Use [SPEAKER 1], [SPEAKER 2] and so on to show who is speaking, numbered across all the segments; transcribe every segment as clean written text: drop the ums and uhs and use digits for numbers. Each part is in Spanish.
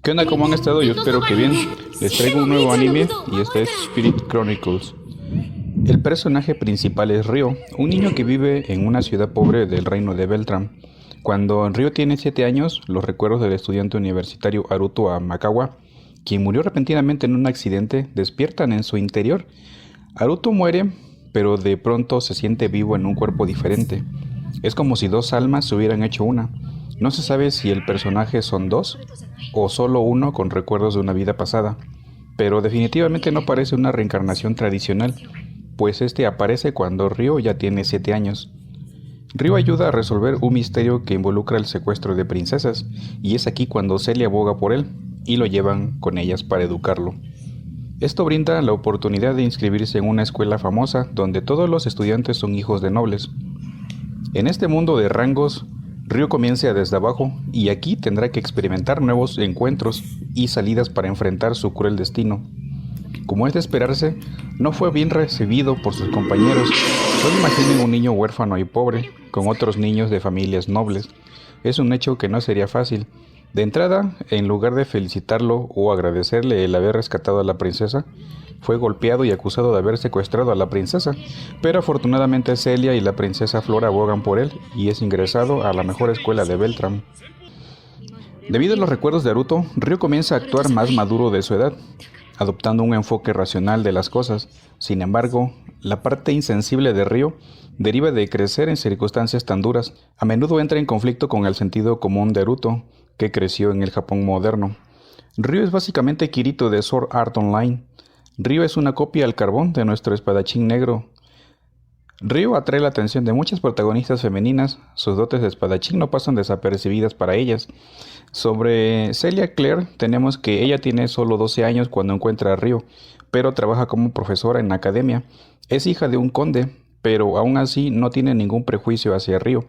[SPEAKER 1] ¿Qué onda? ¿Cómo han estado? Yo espero que bien. Les traigo un nuevo anime y este es Spirit Chronicles. El personaje principal es Ryo, un niño que vive en una ciudad pobre del reino de Beltram. Cuando Ryo tiene 7 años, los recuerdos del estudiante universitario Haruto Amakawa, quien murió repentinamente en un accidente, despiertan en su interior. Haruto muere, pero de pronto se siente vivo en un cuerpo diferente. Es como si dos almas se hubieran hecho una. No se sabe si el personaje son dos o solo uno con recuerdos de una vida pasada, pero definitivamente no parece una reencarnación tradicional, pues este aparece cuando Ryo ya tiene 7 años. Ryo ayuda a resolver un misterio que involucra el secuestro de princesas, y es aquí cuando Celia aboga por él, y lo llevan con ellas para educarlo. Esto brinda la oportunidad de inscribirse en una escuela famosa donde todos los estudiantes son hijos de nobles. En este mundo de rangos, Ryo comienza desde abajo y aquí tendrá que experimentar nuevos encuentros y salidas para enfrentar su cruel destino. Como es de esperarse, no fue bien recibido por sus compañeros. Solo imaginen un niño huérfano y pobre, con otros niños de familias nobles. Es un hecho que no sería fácil. De entrada, en lugar de felicitarlo o agradecerle el haber rescatado a la princesa, fue golpeado y acusado de haber secuestrado a la princesa, pero afortunadamente Celia y la princesa Flora abogan por él y es ingresado a la mejor escuela de Beltram. Debido a los recuerdos de Naruto, Ryo comienza a actuar más maduro de su edad, adoptando un enfoque racional de las cosas. Sin embargo, la parte insensible de Ryo deriva de crecer en circunstancias tan duras. A menudo entra en conflicto con el sentido común de Naruto, que creció en el Japón moderno. Ryo es básicamente Kirito de Sword Art Online. Ryo es una copia al carbón de nuestro espadachín negro. Ryo atrae la atención de muchas protagonistas femeninas, sus dotes de espadachín no pasan desapercibidas para ellas. Sobre Celia Claire tenemos que ella tiene solo 12 años cuando encuentra a Ryo, pero trabaja como profesora en la academia. Es hija de un conde, pero aún así no tiene ningún prejuicio hacia Ryo,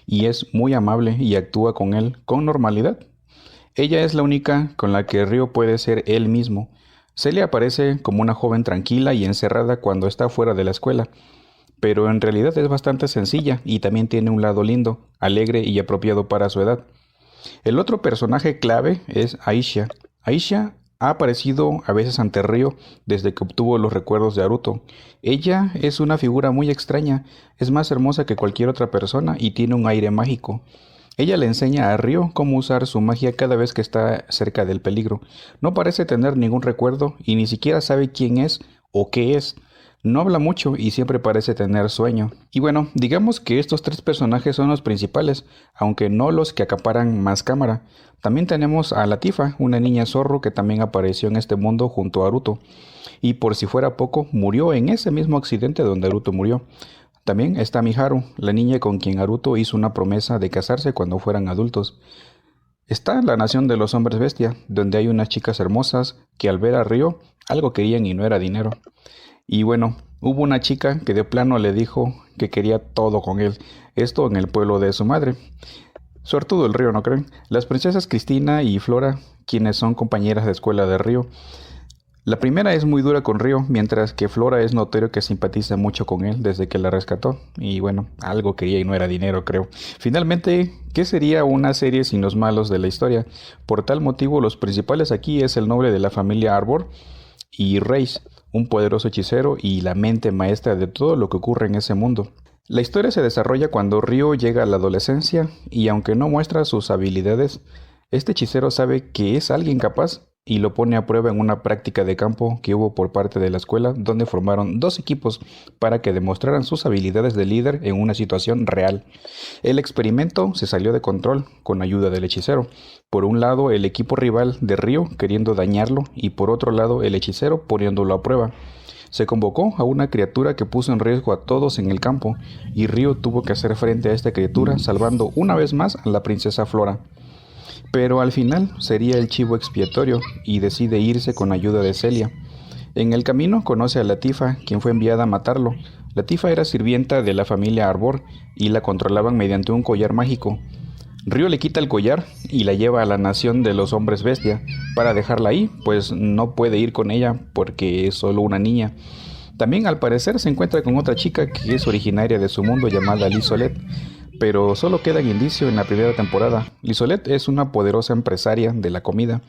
[SPEAKER 1] y es muy amable y actúa con él con normalidad. Ella es la única con la que Ryo puede ser él mismo. Celia aparece como una joven tranquila y encerrada cuando está fuera de la escuela, pero en realidad es bastante sencilla y también tiene un lado lindo, alegre y apropiado para su edad. El otro personaje clave es Aisha. Aisha ha aparecido a veces ante Ryo desde que obtuvo los recuerdos de Naruto. Ella es una figura muy extraña, es más hermosa que cualquier otra persona y tiene un aire mágico. Ella le enseña a Ryo cómo usar su magia cada vez que está cerca del peligro. No parece tener ningún recuerdo y ni siquiera sabe quién es o qué es. No habla mucho y siempre parece tener sueño. Y bueno, digamos que estos tres personajes son los principales, aunque no los que acaparan más cámara. También tenemos a Latifa, una niña zorro que también apareció en este mundo junto a Naruto. Y por si fuera poco, murió en ese mismo accidente donde Naruto murió. También está Miharu, la niña con quien Naruto hizo una promesa de casarse cuando fueran adultos. Está la nación de los hombres bestia, donde hay unas chicas hermosas que al ver a Ryo, algo querían y no era dinero. Y bueno, hubo una chica que de plano le dijo que quería todo con él, esto en el pueblo de su madre. Suertudo el Ryo, ¿no creen? Las princesas Cristina y Flora, quienes son compañeras de escuela de Ryo. La primera es muy dura con Ryo, mientras que Flora es notorio que simpatiza mucho con él desde que la rescató. Y bueno, algo quería y no era dinero, creo. Finalmente, ¿qué sería una serie sin los malos de la historia? Por tal motivo, los principales aquí es el noble de la familia Arbor y Reis, un poderoso hechicero y la mente maestra de todo lo que ocurre en ese mundo. La historia se desarrolla cuando Ryo llega a la adolescencia y aunque no muestra sus habilidades, este hechicero sabe que es alguien capaz y lo pone a prueba en una práctica de campo que hubo por parte de la escuela donde formaron dos equipos para que demostraran sus habilidades de líder en una situación real. El experimento se salió de control con ayuda del hechicero. Por un lado el equipo rival de Ryo queriendo dañarlo y por otro lado el hechicero poniéndolo a prueba. Se convocó a una criatura que puso en riesgo a todos en el campo y Ryo tuvo que hacer frente a esta criatura salvando una vez más a la princesa Flora. Pero al final sería el chivo expiatorio y decide irse con ayuda de Celia. En el camino conoce a Latifa, quien fue enviada a matarlo. Latifa era sirvienta de la familia Arbor y la controlaban mediante un collar mágico. Ryo le quita el collar y la lleva a la nación de los hombres bestia para dejarla ahí, pues no puede ir con ella porque es solo una niña. También al parecer se encuentra con otra chica que es originaria de su mundo llamada Liz Solet, pero solo queda en indicio en la primera temporada. Lizolet es una poderosa empresaria de la comida,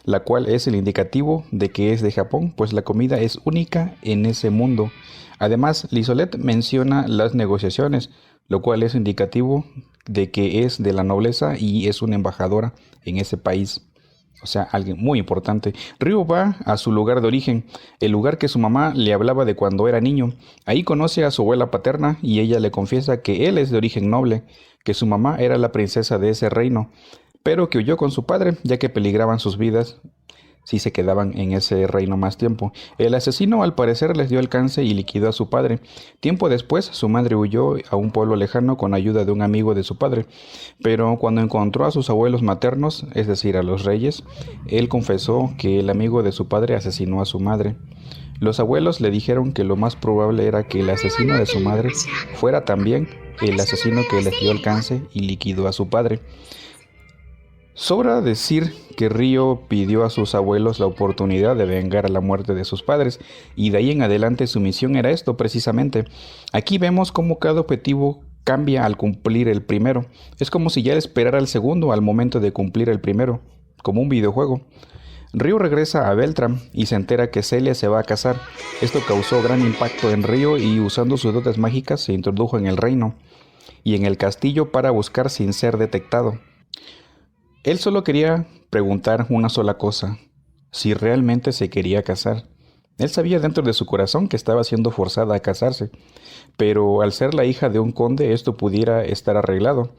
[SPEAKER 1] la cual es el indicativo de que es de Japón, pues la comida es única en ese mundo. Además, Lizolet menciona las negociaciones, lo cual es indicativo de que es de la nobleza y es una embajadora en ese país. O sea, alguien muy importante. Ryo va a su lugar de origen, el lugar que su mamá le hablaba de cuando era niño. Ahí conoce a su abuela paterna y ella le confiesa que él es de origen noble, que su mamá era la princesa de ese reino, pero que huyó con su padre ya que peligraban sus vidas si se quedaban en ese reino más tiempo. El asesino al parecer les dio alcance y liquidó a su padre. Tiempo después, su madre huyó a un pueblo lejano con ayuda de un amigo de su padre, pero cuando encontró a sus abuelos maternos, es decir, a los reyes, él confesó que el amigo de su padre asesinó a su madre. Los abuelos le dijeron que lo más probable era que el asesino de su madre fuera también el asesino que les dio alcance y liquidó a su padre. Sobra decir que Ryo pidió a sus abuelos la oportunidad de vengar la muerte de sus padres, y de ahí en adelante su misión era esto precisamente. Aquí vemos cómo cada objetivo cambia al cumplir el primero. Es como si ya esperara el segundo al momento de cumplir el primero, como un videojuego. Ryo regresa a Beltram y se entera que Celia se va a casar. Esto causó gran impacto en Ryo y usando sus dotes mágicas se introdujo en el reino y en el castillo para buscar sin ser detectado. Él solo quería preguntar una sola cosa, si realmente se quería casar. Él sabía dentro de su corazón que estaba siendo forzada a casarse, pero al ser la hija de un conde esto pudiera estar arreglado.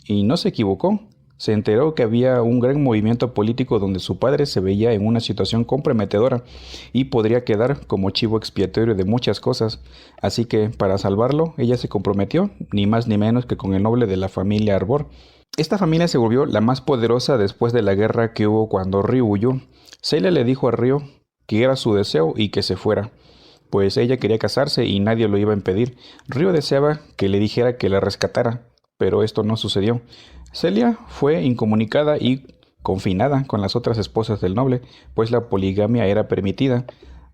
[SPEAKER 1] Y no se equivocó. Se enteró que había un gran movimiento político donde su padre se veía en una situación comprometedora y podría quedar como chivo expiatorio de muchas cosas. Así que, para salvarlo, ella se comprometió, ni más ni menos que con el noble de la familia Arbor. Esta familia se volvió la más poderosa después de la guerra que hubo cuando Ryo huyó. Celia le dijo a Ryo que era su deseo y que se fuera, pues ella quería casarse y nadie lo iba a impedir. Ryo deseaba que le dijera que la rescatara, pero esto no sucedió. Celia fue incomunicada y confinada con las otras esposas del noble, pues la poligamia era permitida,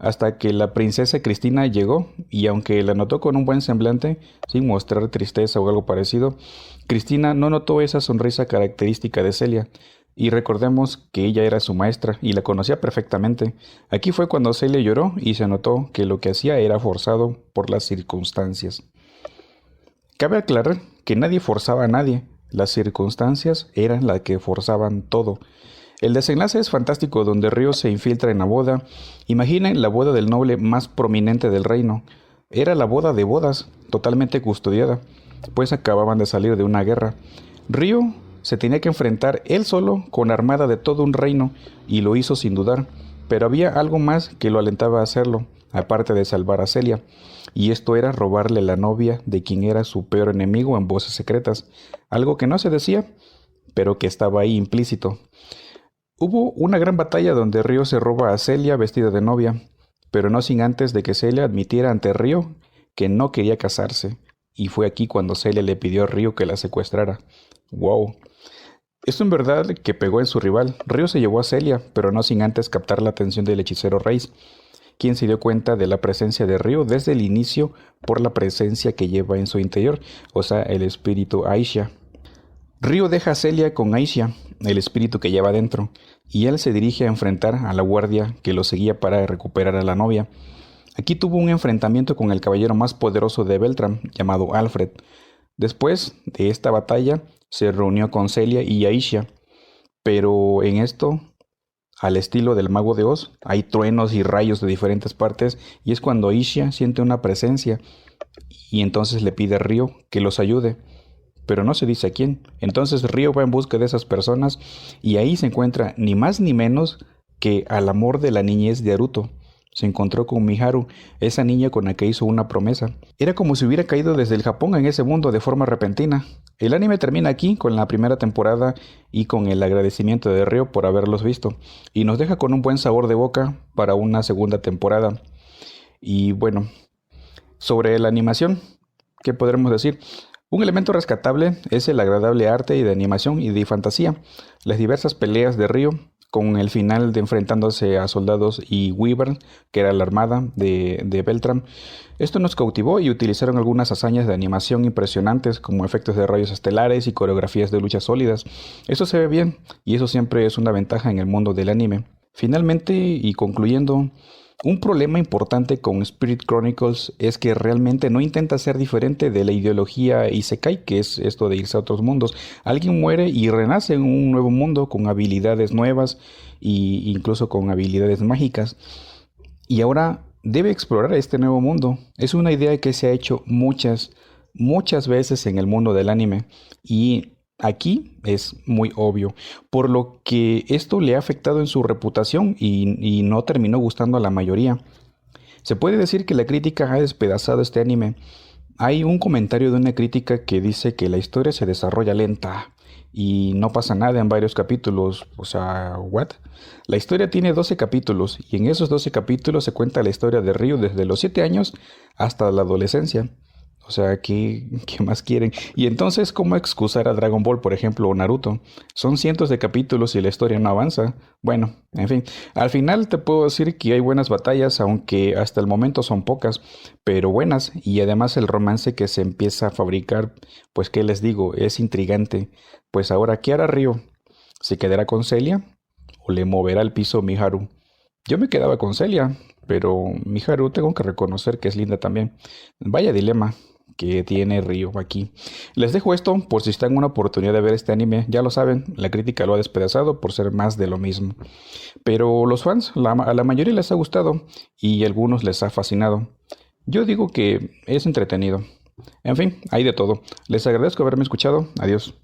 [SPEAKER 1] hasta que la princesa Cristina llegó, y aunque la notó con un buen semblante, sin mostrar tristeza o algo parecido, Cristina no notó esa sonrisa característica de Celia, y recordemos que ella era su maestra y la conocía perfectamente. Aquí fue cuando Celia lloró y se notó que lo que hacía era forzado por las circunstancias. Cabe aclarar que nadie forzaba a nadie, las circunstancias eran las que forzaban todo. El desenlace es fantástico donde Ryo se infiltra en la boda. Imaginen la boda del noble más prominente del reino. Era la boda de bodas, totalmente custodiada, pues acababan de salir de una guerra. Ryo se tenía que enfrentar él solo con la armada de todo un reino y lo hizo sin dudar, pero había algo más que lo alentaba a hacerlo, aparte de salvar a Celia, y esto era robarle la novia de quien era su peor enemigo en voces secretas, algo que no se decía, pero que estaba ahí implícito. Hubo una gran batalla donde Ryo se roba a Celia vestida de novia, pero no sin antes de que Celia admitiera ante Ryo que no quería casarse, y fue aquí cuando Celia le pidió a Ryo que la secuestrara. ¡Wow! Esto en verdad que pegó en su rival. Ryo se llevó a Celia, pero no sin antes captar la atención del hechicero Reis, quien se dio cuenta de la presencia de Ryo desde el inicio por la presencia que lleva en su interior, o sea, el espíritu Aisha. Ryo deja a Celia con Aisha, el espíritu que lleva dentro, y él se dirige a enfrentar a la guardia que lo seguía para recuperar a la novia. Aquí tuvo un enfrentamiento con el caballero más poderoso de Beltram, llamado Alfred. Después de esta batalla, se reunió con Celia y Aisha, pero en esto, al estilo del Mago de Oz, hay truenos y rayos de diferentes partes, y es cuando Aisha siente una presencia, y entonces le pide a Ryo que los ayude, pero no se dice a quién. Entonces Ryo va en busca de esas personas, y ahí se encuentra ni más ni menos que al amor de la niñez de Naruto. Se encontró con Miharu, esa niña con la que hizo una promesa. Era como si hubiera caído desde el Japón en ese mundo de forma repentina. El anime termina aquí con la primera temporada y con el agradecimiento de Ryo por haberlos visto, y nos deja con un buen sabor de boca para una segunda temporada. Y bueno, sobre la animación, ¿qué podremos decir? Un elemento rescatable es el agradable arte y de animación y de fantasía. Las diversas peleas de Ryo con el final de enfrentándose a soldados y Wyvern, que era la armada de Beltram. Esto nos cautivó y utilizaron algunas hazañas de animación impresionantes como efectos de rayos estelares y coreografías de luchas sólidas. Eso se ve bien y eso siempre es una ventaja en el mundo del anime. Finalmente y concluyendo, un problema importante con Spirit Chronicles es que realmente no intenta ser diferente de la ideología Isekai, que es esto de irse a otros mundos. Alguien muere y renace en un nuevo mundo con habilidades nuevas e incluso con habilidades mágicas. Y ahora debe explorar este nuevo mundo. Es una idea que se ha hecho muchas veces en el mundo del anime y aquí es muy obvio, por lo que esto le ha afectado en su reputación y no terminó gustando a la mayoría. Se puede decir que la crítica ha despedazado este anime. Hay un comentario de una crítica que dice que la historia se desarrolla lenta y no pasa nada en varios capítulos. O sea, ¿what? La historia tiene 12 capítulos y en esos 12 capítulos se cuenta la historia de Ryu desde los 7 años hasta la adolescencia. O sea, ¿qué más quieren? Y entonces, ¿cómo excusar a Dragon Ball, por ejemplo, o Naruto? Son cientos de capítulos y la historia no avanza. Bueno, en fin, al final te puedo decir que hay buenas batallas, aunque hasta el momento son pocas, pero buenas. Y además el romance que se empieza a fabricar, pues qué les digo, es intrigante. Pues ahora, ¿qué hará Ryo? ¿Se quedará con Celia o le moverá el piso Miharu? Yo me quedaba con Celia, pero Miharu tengo que reconocer que es linda también. Vaya dilema que tiene Ryo aquí. Les dejo esto por si están en una oportunidad de ver este anime. Ya lo saben, la crítica lo ha despedazado por ser más de lo mismo. Pero los fans, a la mayoría les ha gustado y a algunos les ha fascinado. Yo digo que es entretenido. En fin, hay de todo. Les agradezco haberme escuchado. Adiós.